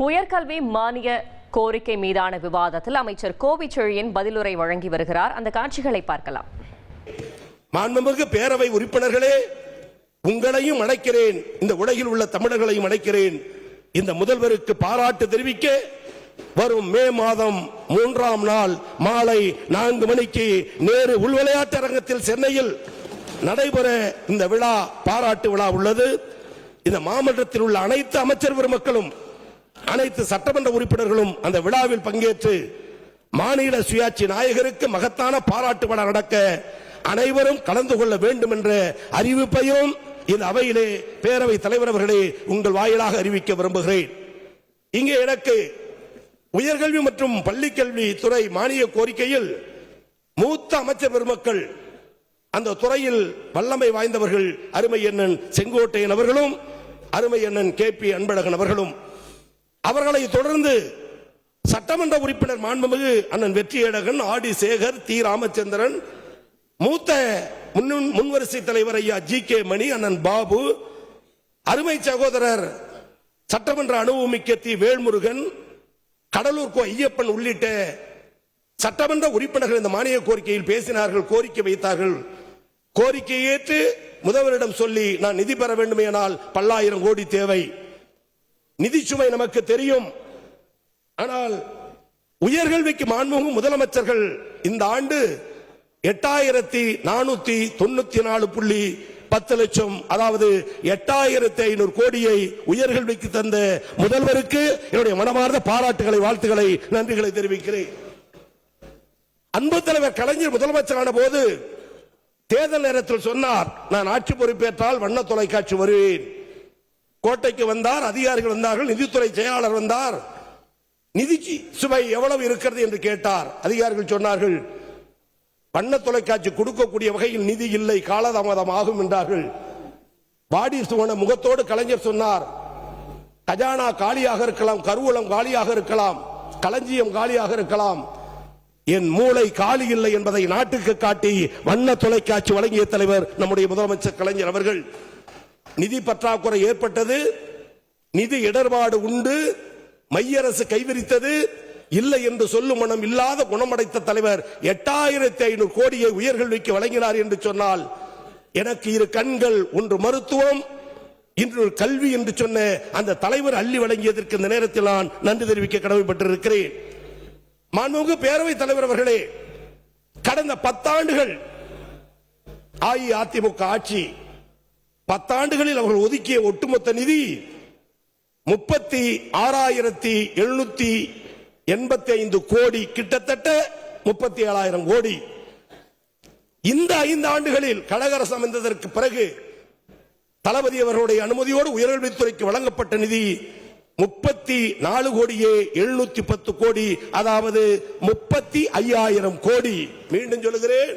உயர்கல்வி மானிய கோரிக்கை மீதான விவாதத்தில் அமைச்சர் கோபிச்செழியன் பதிலுரை வழங்கி வருகிறார். அந்த காட்சிகளை பார்க்கலாம். மாண்புமிகு பேரவை உறுப்பினர்களே, உங்களையும் அழைக்கிறேன், இந்த உலகில் உள்ள தமிழர்களையும் அழைக்கிறேன். இந்த முதல்வருக்கு பாராட்டு தெரிவிக்க வரும் மே மாதம் 3ஆம் நாள் மாலை 4 மணிக்கு நேரு உள்விளையாட்டு அரங்கத்தில் சென்னையில் நடைபெற இந்த விழா பாராட்டு விழா உள்ளது. இந்த மாமன்றத்தில் உள்ள அனைத்து அமைச்சர் பெருமக்களும் அனைத்து சட்டமன்ற உறுப்பினர்களும் அந்த விழாவில் பங்கேற்று மாநில சுயாட்சி நாயகருக்கு மகத்தான பாராட்டு விழா நடக்க அனைவரும் கலந்து கொள்ள வேண்டும் என்ற அறிவிப்பையும் இந்த அவையிலே பேரவை தலைவர் அவர்களே உங்கள் வாயிலாக அறிவிக்க விரும்புகிறேன். இங்கே எனக்கு உயர்கல்வி மற்றும் பள்ளிக்கல்வி துறை மானிய கோரிக்கையில் மூத்த அமைச்சர் பெருமக்கள், அந்த துறையில் வல்லமை வாய்ந்தவர்கள், அருமை அண்ணன் செங்கோட்டையன் அவர்களும் அருமை அண்ணன் KP அன்பழகன் அவர்களும், அவர்களை தொடர்ந்து சட்டமன்ற உறுப்பினர் மாண்புமிகு அண்ணன் வெற்றியழகன், ஆடி சேகர், தி ராமச்சந்திரன், மூத்த முன்வரிசை தலைவர் ஐயா GK மணி, அண்ணன் பாபு, அருமை சகோதரர் சட்டமன்ற அனுபவமிக்க தி வேல்முருகன், கடலூர் கோ ஐயப்பன் உள்ளிட்ட சட்டமன்ற உறுப்பினர்கள் இந்த மானிய கோரிக்கையில் பேசினார்கள், கோரிக்கை வைத்தார்கள். கோரிக்கை ஏற்று முதல்வரிடம் சொல்லி நான் நிதி பெற வேண்டுமேனால் பல்லாயிரம் கோடி தேவை. நிதி சுமை நமக்கு தெரியும். ஆனால் உயர்கல்விக்கு மாண்புமிகு முதலமைச்சர்கள் இந்த ஆண்டு 8494.10 லட்சம், அதாவது 8500 கோடியை உயர்கல்விக்கு தந்த முதல்வருக்கு என்னுடைய மனமார்ந்த பாராட்டுகளை, வாழ்த்துக்களை, நன்றிகளை தெரிவிக்கிறேன். அன்பு தலைவர் கலைஞர் முதலமைச்சரான போது தேர்தல் நேரத்தில் சொன்னார், நான் ஆட்சி பொறுப்பேற்றால் வண்ண தொலைக்காட்சி வருவேன். கோட்டைக்கு வந்தார், அதிகாரிகள் வந்தார்கள், நிதித்துறை செயலாளர் வந்தார். நிதி சுமை எவ்வளவு இருக்கிறது என்று கேட்டார். அதிகாரிகள் சொன்னார்கள், வண்ண தொலைக்காட்சி கொடுக்கக்கூடிய வகையில் நிதி இல்லை, காலதாமதம் ஆகும் என்றார்கள். வாடி சுவன முகத்தோடு கலைஞர் சொன்னார், கஜானா காலியாக இருக்கலாம், கருவூலம் காலியாக இருக்கலாம், களஞ்சியம் காலியாக இருக்கலாம், என் மூளை காலி இல்லை என்பதை நாட்டுக்கு காட்டி வண்ண தொலைக்காட்சி வழங்கிய தலைவர் நம்முடைய முதலமைச்சர் கலைஞர் அவர்கள். நிதி பற்றாக்குறை ஏற்பட்டது, நிதி இடர்பாடு உண்டு, மைய அரசு கைவிரித்தது, இல்லை என்று சொல்லும் மனம் இல்லாத குணமடைத்த தலைவர் 8500 கோடியை உயர்கல்விக்கு வழங்கினார் என்று சொன்னால், எனக்கு இரு கண்கள், ஒன்று மருத்துவம், இன்று கல்வி என்று சொன்ன அந்த தலைவர் அள்ளி வழங்கியதற்கு இந்த நேரத்தில் நான் நன்றி தெரிவிக்க கடமைப்பட்டிருக்கிறேன். மாண்புமிகு பேரவை தலைவர் அவர்களே, கடந்த 10 ஆண்டுகள் அஇஅதிமுக ஆட்சி, 10 ஆண்டுகளில் அவர்கள் ஒதுக்கிய ஒட்டுமொத்த நிதி 36,785 கோடி, கிட்டத்தட்ட 37,000 கோடி. இந்த 5 ஆண்டுகளில் கழக அரசு அமைந்ததற்கு பிறகு தளபதி அவர்களுடைய அனுமதியோடு உயர்கல்வித்துறைக்கு வழங்கப்பட்ட நிதி 34,710 கோடி, அதாவது 35,000 கோடி. மீண்டும் சொல்லுகிறேன்,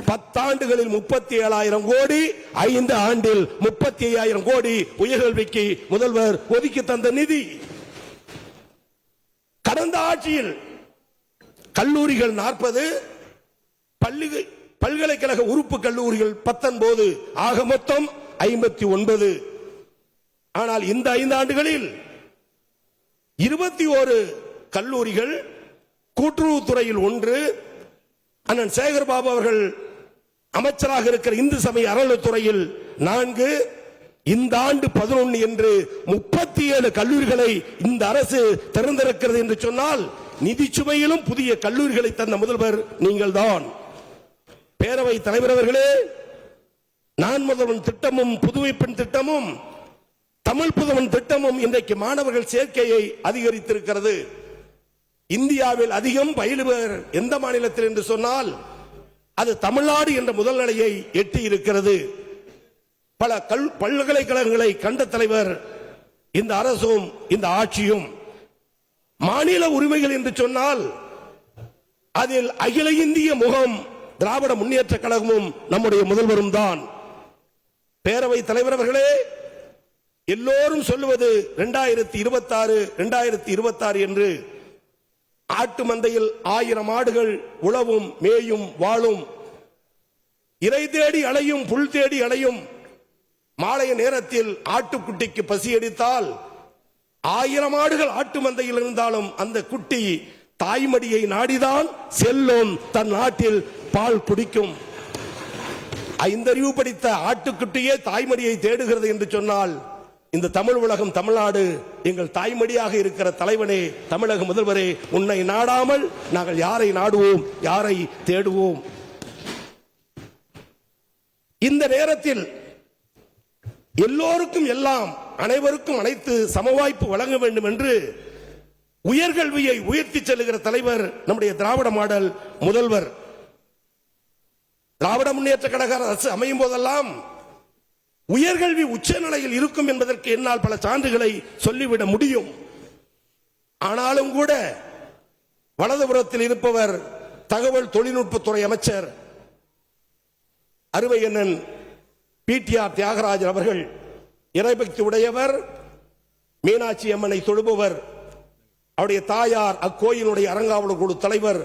10 ஆண்டுகளில் 37,000 கோடி, 5 ஆண்டில் 35,000 கோடி உயர்கல்விக்கு முதல்வர் ஒதுக்கி தந்த நிதி. கடந்த ஆட்சியில் கல்லூரிகள் 40, பல்கலைக்கழக உறுப்பு கல்லூரிகள் 19, ஆக மொத்தம் 59. ஆனால் இந்த 5 ஆண்டுகளில் 21 கல்லூரிகள், கூட்டுறவுத்துறையில் 1, அண்ணன் சேகர்பாபு அவர்கள் அமைச்சராக இருக்கிற இந்து சமய அறநிலையத்துறையில் 4, இந்த ஆண்டு 11 என்று 37 கல்லூரிகளை இந்த அரசு திறந்திருக்கிறது என்று சொன்னால், நிதி சுமையிலும் புதிய கல்லூரிகளை தந்த முதல்வர் நீங்கள் தான். பேரவை தலைவர் அவர்களே, நான் முதல்வன் திட்டமும் புதுவை பெண் திட்டமும் தமிழ் புதவன் திட்டமும் இன்றைக்கு மாணவர்கள் சேர்க்கையை அதிகரித்திருக்கிறது. இந்தியாவில் அதிகம் பயிலுவர் எந்த மாநிலத்தில் என்று சொன்னால் அது தமிழ்நாடு என்ற முதல் நிலையை எட்டி இருக்கிறது. பல பல்கலைக்கழகங்களை கண்ட தலைவர் இந்த அரசும் இந்த ஆட்சியும். மாநில உரிமைகள் என்று சொன்னால் அதில் அகில இந்திய முகம் திராவிட முன்னேற்ற கழகமும் நம்முடைய முதல்வரும் தான். பேரவை தலைவர் அவர்களே, எல்லோரும் சொல்லுவது 2026 2026 என்று. ஆட்டு மந்தையில் 1000 ஆடுகள் உழவும் மேயும் வாழும், இறை தேடி அலையும் புல் தேடி அலையும். மாலை நேரத்தில் ஆட்டுக்குட்டிக்கு பசி அடித்தால் 1000 ஆடுகள் ஆட்டு மந்தையில் இருந்தாலும் அந்த குட்டி தாய்மடியை நாடிதான் செல்லும், தன் நாட்டில் பால் குடிக்கும். 5 அறிவு படித்த ஆட்டுக்குட்டியே தாய்மடியை தேடுகிறது என்று சொன்னால், இந்த தமிழ் உலகம், தமிழ்நாடு எங்கள் தாய்மடியாக இருக்கிற தலைவனே, தமிழக முதல்வரே, உன்னை நாடாமல் நாங்கள் யாரை நாடுவோம், யாரை தேடுவோம்? இந்த நேரத்தில் எல்லோருக்கும் எல்லாம், அனைவருக்கும் அனைத்து சமவாய்ப்பு வழங்க வேண்டும் என்று உயர்கல்வியை உயர்த்தி செல்லுகிற தலைவர் நம்முடைய திராவிட மாடல் முதல்வர். திராவிட முன்னேற்ற கழக அரசு அமையும் போதெல்லாம் உயர்கல்வி உச்சநிலையில் இருக்கும் என்பதற்கு என்னால் பல சான்றுகளை சொல்லிவிட முடியும். ஆனாலும் கூட வலதுபுறத்தில் இருப்பவர் தகவல் தொழில்நுட்பத்துறை அமைச்சர் அருமை அண்ணன் பிடிஆர் தியாகராஜன் அவர்கள். இறைபக்தி உடையவர், மீனாட்சி அம்மனை தொழுபவர், அவருடைய தாயார் அக்கோயிலுடைய அறங்காவலர் குழு தலைவர்,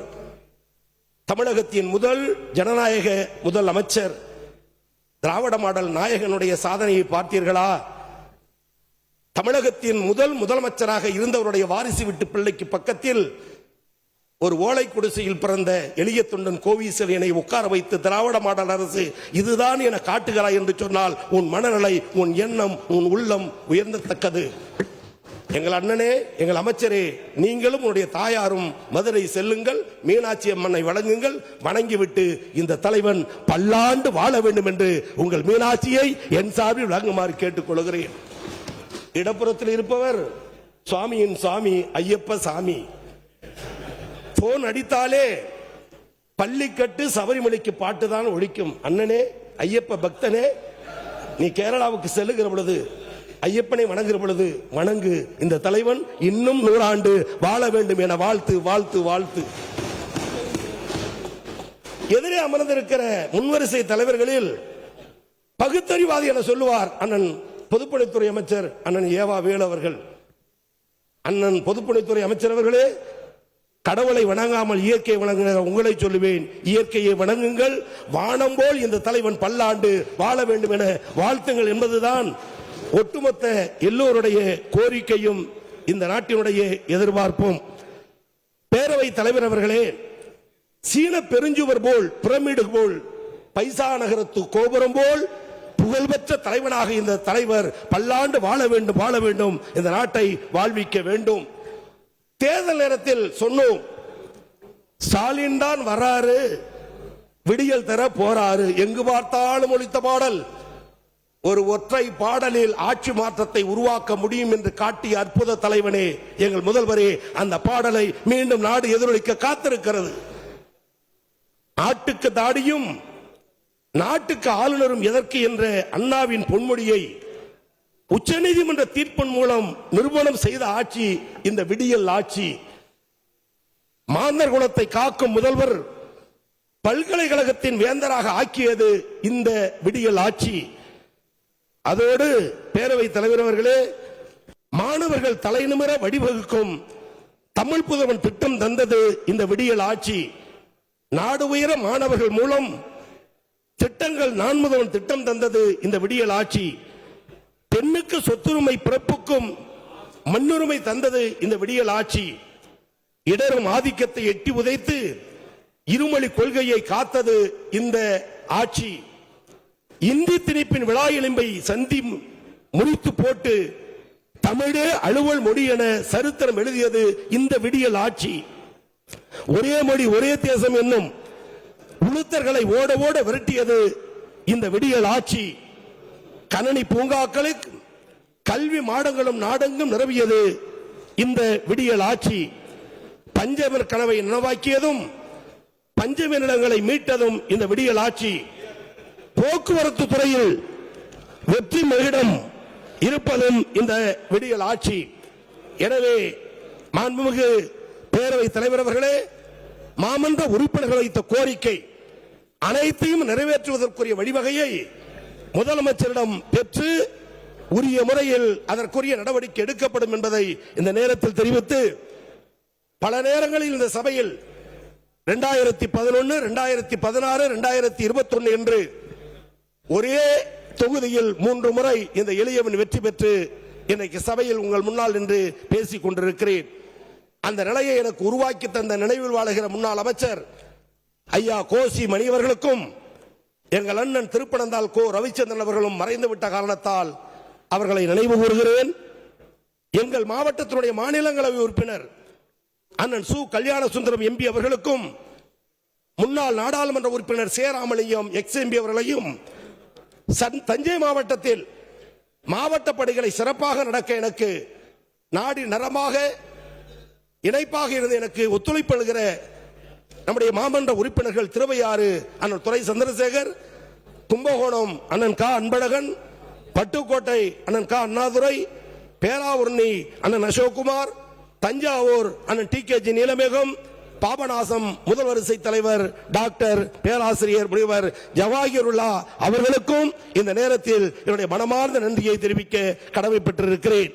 தமிழகத்தின் முதல் ஜனநாயக முதல் அமைச்சர். திராவிட மாடல் நாயகனுடைய சாதனையை பார்த்தீர்களா? தமிழகத்தின் முதலமைச்சராக இருந்தவருடைய வாரிசு வீட்டு பிள்ளைக்கு பக்கத்தில் ஒரு ஓலை குடிசையில் பிறந்த எளிய தொண்டன் கோவிசெழியனை உட்கார வைத்து திராவிட மாடல் அரசு இதுதான் என காட்டுகிறாய் என்று சொன்னால் உன் மனநிலை, உன் எண்ணம், உன் உள்ளம் உயர்ந்தத்தக்கது. எங்கள் அண்ணனே, எங்கள் அமைச்சரே, நீங்களும் உங்களுடைய தாயாரும் மதுரை செல்லுங்கள், மீனாட்சி அம்மனை வணங்குங்கள். வணங்கிவிட்டு இந்த தலைவன் பல்லாண்டு வாழ வேண்டும் என்று உங்கள் மீனாட்சியை என் சார்பில் வழங்குமாறு கேட்டுக் கொள்கிறேன். இடப்புறத்தில் இருப்பவர் சுவாமியின் சுவாமி ஐயப்ப சாமி. போன் அடித்தாலே பள்ளிக்கட்டு சபரிமலைக்கு பாட்டுதான் ஒழிக்கும். அண்ணனே, ஐயப்ப பக்தனே, நீ கேரளாவுக்கு செல்லுகிற பொழுது, ஐயப்பனை வணங்குகிற பொழுது வணங்கு. இந்த தலைவன் இன்னும் 100 ஆண்டு வாழ வேண்டும் என வாழ்த்து வாழ்த்து வாழ்த்து. எதிரே அமர்ந்திருக்கிற முன்வரிசை தலைவர்களில் பகுத்தறிவாதி என சொல்லுவார் அண்ணன் பொதுப்பணித்துறை அமைச்சர் அண்ணன் ஏவா வேலு அவர்கள். அண்ணன் பொதுப்பணித்துறை அமைச்சர் அவர்களே, கடவுளை வணங்காமல் இயற்கையை வணங்குகிற உங்களை சொல்லுவேன், இயற்கையை வணங்குங்கள். வானம் போல் இந்த தலைவன் பல்லாண்டு வாழ வேண்டும் என வாழ்த்துங்கள் என்பதுதான் ஒட்டுமொத்த எல்லோருடைய கோரிக்கையும், இந்த நாட்டினுடைய எதிர்பார்ப்பும். பேரவை தலைவர் அவர்களே, சீன பெருஞ்சுவர் போல், பிரமிடு போல், பைசா நகரத்து கோபுரம் போல் புகழ்பெற்ற தலைவனாக இந்த தலைவர் பல்லாண்டு வாழ வேண்டும் வாழ வேண்டும், இந்த நாட்டை வாழ்விக்க வேண்டும். தேர்தல் நேரத்தில் சொன்னோம், ஸ்டாலின் தான் வராரு, விடியல் தர போறாரு. எங்கு பார்த்தாலும் ஒலித்த பாடல். ஒரு ஒற்றை பாடலில் ஆட்சி மாற்றத்தை உருவாக்க முடியும் என்று காட்டிய அற்புத தலைவனே, எங்கள் முதல்வரே, அந்த பாடலை மீண்டும் நாடு எதிரொலிக்க காத்திருக்கிறது. நாட்டுக்கு தாடியும் நாட்டுக்கு ஆளுநரும் எதற்கு என்ற அண்ணாவின் பொன்மொழியை உச்சநீதிமன்ற தீர்ப்பின் மூலம் நிரூபணம் செய்த ஆட்சி இந்த விடியல் ஆட்சி. மாந்தர் குலத்தை காக்கும் முதல்வர் பல்கலைக்கழகத்தின் வேந்தராக ஆக்கியது இந்த விடியல் ஆட்சி. அதோடு பேரவை தலைவர் அவர்களே, மாணவர்கள் தலைநிமிர வழிவகுக்கும் தமிழ் புதல்வன் திட்டம் தந்தது இந்த விடியல் ஆட்சி. நாடு உயர மாணவர்கள் மூலம் திட்டங்கள் நான்முதல்வன் திட்டம் தந்தது இந்த விடியல் ஆட்சி. பெண்ணுக்கு சொத்துரிமை பிறப்புக்கும் மண்ணுரிமை தந்தது இந்த விடியல் ஆட்சி. இடரும் ஆதிக்கத்தை எட்டி உதைத்து இருமொழி கொள்கையை காத்தது இந்த ஆட்சி. இந்தி திணிப்பின் விழா எலும்பை சந்தி முறித்து போட்டு தமிழே அலுவல் மொழி என சரித்திரம் எழுதியது இந்த விடியல் ஆட்சி. ஒரே மொழி ஒரே தேசம் என்னும் உளுத்தர்களை ஓட ஓட விரட்டியது இந்த விடியல் ஆட்சி. கணனி பூங்காக்களுக்கு கல்வி மாடங்களும் நாடெங்கும் நிரவியது இந்த விடியல் ஆட்சி. பஞ்சமர் கனவை நனவாக்கியதும் பஞ்சம நிலங்களை மீட்டதும் இந்த விடியல் ஆட்சி. போக்குவரத்து துறையில் வெற்றி மகிடம் இருப்பதும் இந்த விடியல் ஆட்சி. எனவே மாண்புமிகு பேரவை தலைவர் அவர்களே, மாமன்ற உறுப்பினர்கள் வைத்த கோரிக்கை அனைத்தையும் நிறைவேற்றுவதற்குரிய வழிவகையை முதலமைச்சரிடம் பெற்று உரிய முறையில் அதற்குரிய நடவடிக்கை எடுக்கப்படும் என்பதை இந்த நேரத்தில் தெரிவித்து, பல நேரங்களில் இந்த சபையில் 2011, 2016, 2021 என்று ஒரே தொகுதியில் 3 முறை இந்த எளியவன் வெற்றி பெற்று இன்னைக்கு சபையில் உங்கள் முன்னால் நின்று பேசிக் கொண்டிருக்கிறேன். அந்த நிலையை எனக்கு உருவாக்கி தந்த நினைவில் வாழுகிற முன்னாள் அமைச்சர் ஐயா கோசி மணி அவர்களுக்கும் எங்கள் அண்ணன் திருப்பனந்தாள் கோ ரவிச்சந்திரன் அவர்களும் மறைந்துவிட்ட காரணத்தால் அவர்களை நினைவு கூறுகிறேன். எங்கள் மாவட்டத்தினுடைய மாநிலங்களவை உறுப்பினர் அண்ணன் சு கல்யாண சுந்தரம் எம்பி அவர்களுக்கும் முன்னாள் நாடாளுமன்ற உறுப்பினர் சேராமலிங்கம் எக்ஸ் எம்பி அவர்களையும் தஞ்சை மாவட்டத்தில் மாவட்ட பணிகளை சிறப்பாக நடக்க எனக்கு நாடி நரமாக இணைப்பாக இருந்து எனக்கு ஒத்துழைப்படுகிற நம்முடைய மாமன்ற உறுப்பினர்கள் திருவையாறு அண்ணன் துரை சந்திரசேகர், கும்பகோணம் அண்ணன் கா அன்பழகன், பட்டுக்கோட்டை அண்ணன் கா அண்ணாதுரை, பேராவூரணி அண்ணன் அசோக்குமார், தஞ்சாவூர் அண்ணன் டி.கே.ஜி. நீலமேகம், பாபநாசம் முதல் வரிசை தலைவர் டாக்டர் பேராசிரியர் முனைவர் ஜவாஹிருல்லா அவர்களுக்கும் இந்த நேரத்தில் என்னுடைய மனமார்ந்த நன்றியை தெரிவிக்க கடமைப்பட்டிருக்கிறேன்.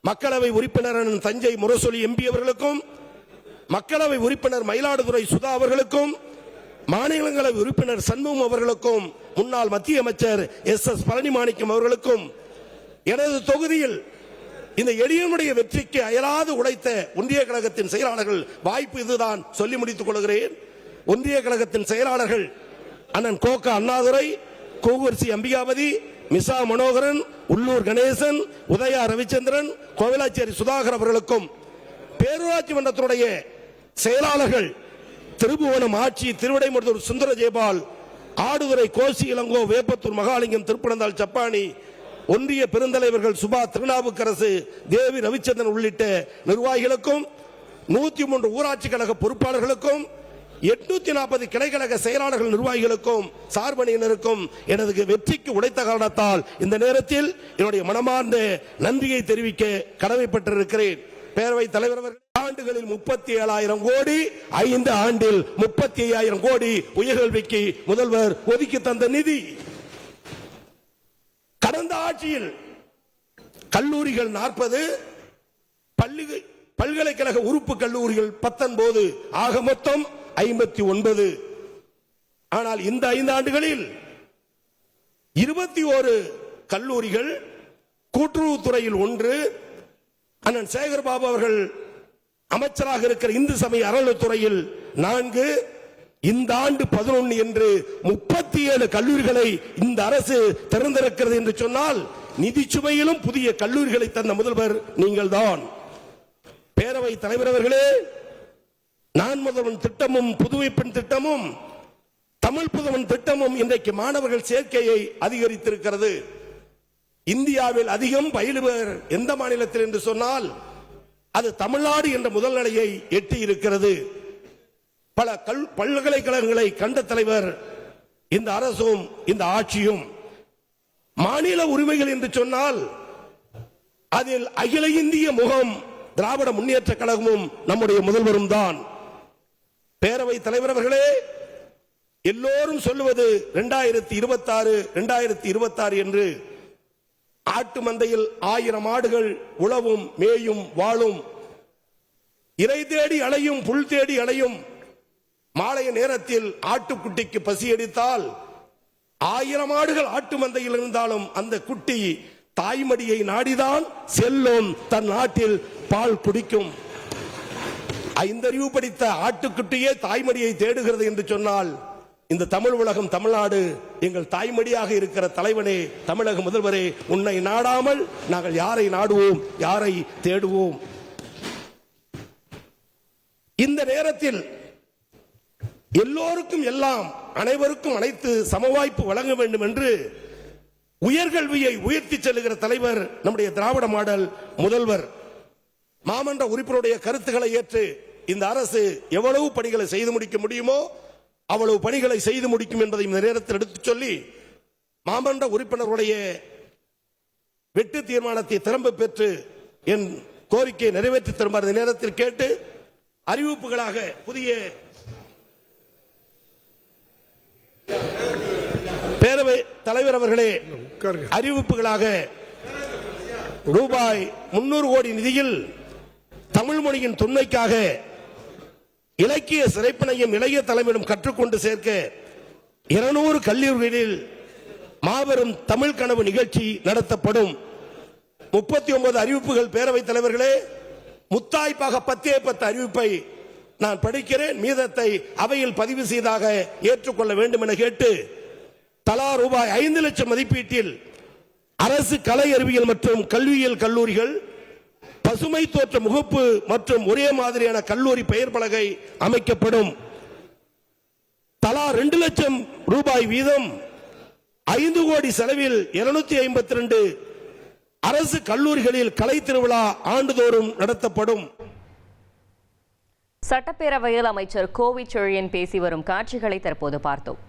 மக்களவை உறுப்பினர் தஞ்சை முரசொலி எம்பி அவர்களுக்கும், மக்களவை உறுப்பினர் மயிலாடுதுறை சுதா அவர்களுக்கும், மாநிலங்களவை உறுப்பினர் சண்முகம் அவர்களுக்கும், முன்னாள் மத்திய அமைச்சர் எஸ் பழனிமாணிக்கம் அவர்களுக்கும், எனது தொகுதியில் இந்த எளியனுடைய வெற்றிக்கு அயராது உழைத்த ஒன்றிய கழகத்தின் செயலாளர்கள், வாய்ப்பு இதுதான் சொல்லி முடித்துக் கொள்கிறேன். ஒன்றிய கழகத்தின் செயலாளர்கள் அண்ணன் கோகா அண்ணாதுரை, கோகுர்சி அம்பிகாபதி, மிசா மனோகரன், உள்ளூர் கணேசன், உதயா ரவிச்சந்திரன், கோவிலாச்சேரி சுதாகர் அவர்களுக்கும், பேரூராட்சி மன்றத்தினுடைய செயலாளர்கள் திருபுவனம் ஆட்சி, திருவிடைமருதூர் சுந்தர ஜெயபால், ஆடுதுறை கோசி இளங்கோ, வேப்பத்தூர் மகாலிங்கம், திருப்பனந்தாள் சப்பானி, ஒன்றிய பெருந்தலைவர்கள் சுபா திருநாவுக்கரசு, தேவி ரவிச்சந்திரன் உள்ளிட்ட நிர்வாகிகளுக்கும், 103 ஊராட்சி கழக பொறுப்பாளர்களுக்கும், 840 கிளைக்கழக செயலாளர்கள் நிர்வாகிகளுக்கும் சார்பணியினருக்கும் எனது வெற்றிக்கு உழைத்த காரணத்தால் இந்த நேரத்தில் என்னுடைய மனமார்ந்த நன்றியை தெரிவிக்க கடமைப்பட்டிருக்கிறேன். பேரவைத் தலைவர் அவர்கள் ஆண்டுகளில் 37,000 கோடி, 5 ஆண்டில் 35,000 கோடி உயர்கல்விக்கு முதல்வர் ஒதுக்கி தந்த நிதி. கடந்த ஆட்சியில் கல்லூரிகள் 40, பல்கலைக்கழக உறுப்பு கல்லூரிகள் 19, ஆக மொத்தம் 59. ஆனால் இந்த 5 ஆண்டுகளில் 21 கல்லூரிகள், கூட்டுறவுத்துறையில் 1, அண்ணன் சேகர் பாபு அவர்கள் அமைச்சராக இருக்கிற இந்து சமய அறநிலைத்துறையில் 4, இந்த ஆண்டு 11 என்று 37 கல்லூரிகளை இந்த அரசு திறந்திருக்கிறது என்று சொன்னால் நிதி சுமையிலும் புதிய கல்லூரிகளை தந்த முதல்வர் நீங்கள் தான். பேரவை தலைவர் அவர்களே, நான் முதல்வன் திட்டமும் புதுவை பெண் திட்டமும் தமிழ் புதுவன் திட்டமும் இன்றைக்கு மாணவர்கள் சேர்க்கையை அதிகரித்திருக்கிறது. இந்தியாவில் அதிகம் பயிலுவர் எந்த மாநிலத்தில் என்று சொன்னால் அது தமிழ்நாடு என்ற முதல் நிலையை எட்டி இருக்கிறது. பல பல்கலைக்கழகங்களை கண்ட தலைவர் இந்த அரசும் இந்த ஆட்சியும். மாநில உரிமைகள் என்று சொன்னால் அதில் அகில இந்திய முகம் திராவிட முன்னேற்ற கழகமும் நம்முடைய முதல்வரும் தான். பேரவை தலைவர் அவர்களே, எல்லோரும் சொல்லுவது 2026 2026 என்று. ஆட்டு மந்தையில் 1000 ஆடுகள் உழவும் மேயும் வாழும், இறை தேடி அலையும் புல் தேடி அலையும். மாலைய நேரத்தில் ஆட்டுக்குட்டிக்கு பசி எடுத்தால் 1000 ஆடுகள் ஆட்டு மந்தையில் இருந்தாலும் அந்த குட்டி தாய்மடியை நாடிதான் செல்லும், தன் நாட்டில் பால் குடிக்கும். 5 அறிவு படித்த ஆட்டுக்குட்டியே தாய்மடியை தேடுகிறது என்று சொன்னால் இந்த தமிழ் உலகம், தமிழ்நாடு எங்கள் தாய்மடியாக இருக்கிற தலைவனே, தமிழக முதல்வரே, உன்னை நாடாமல் நாங்கள் யாரை நாடுவோம், யாரை தேடுவோம்? இந்த நேரத்தில் எல்லோருக்கும் எல்லாம், அனைவருக்கும் அனைத்து சமவாய்ப்பு வழங்க வேண்டும் என்று உயர்கல்வியை உயர்த்தி செல்லுகிற தலைவர் நம்முடைய திராவிட மாடல் முதல்வர். மாமன்ற உறுப்பினருடைய கருத்துக்களை ஏற்று இந்த அரசு எவ்வளவு பணிகளை செய்து முடிக்க முடியுமோ அவ்வளவு பணிகளை செய்து முடிக்கும் என்பதை இந்த நேரத்தில் எடுத்துச் சொல்லி, மாமன்ற உறுப்பினருடைய வெட்டு தீர்மானத்தை திரும்ப பெற்று என் கோரிக்கையை நிறைவேற்றி தருமாறு இந்த நேரத்தில் கேட்டு, அறிவிப்புகளாக புதிய பேரவை தலைவர் அவர்களே, அறிவிப்புகளாக ரூபாய் 300 கோடி நிதியில் தமிழ் மொழியின் தொன்மைக்காக இலக்கிய சிறைப்பனையும் இளைய தலைமையிடம் கற்றுக்கொண்டு சேர்க்க 200 கல்லூரிகளில் மாபெரும் தமிழ் கனவு நிகழ்ச்சி நடத்தப்படும். 39 அறிவிப்புகள் பேரவைத் தலைவர்களே, முத்தாய்ப்பாக 10 அறிவிப்பை நான் படிக்கிறேன். மீதத்தை அவையில் பதிவு செய்தாக ஏற்றுக்கொள்ள வேண்டும் என கேட்டு, தலா ரூபாய் 5 லட்சம் மதிப்பீட்டில் அரசு கலை அறிவியல் மற்றும் கல்வியியல் கல்லூரிகள், பசுமை தோற்ற முகப்பு மற்றும் ஒரே மாதிரியான கல்லூரி பெயர் பலகை அமைக்கப்படும். தலா 2 லட்சம் ரூபாய் வீதம் 5 கோடி செலவில் 252 அரசு கல்லூரிகளில் கலை திருவிழா ஆண்டுதோறும் நடத்தப்படும். சட்டப்பேரவையில் அமைச்சர் கோவி செழியன் பேசி வரும் காட்சிகளை தற்போது பார்த்தோம்.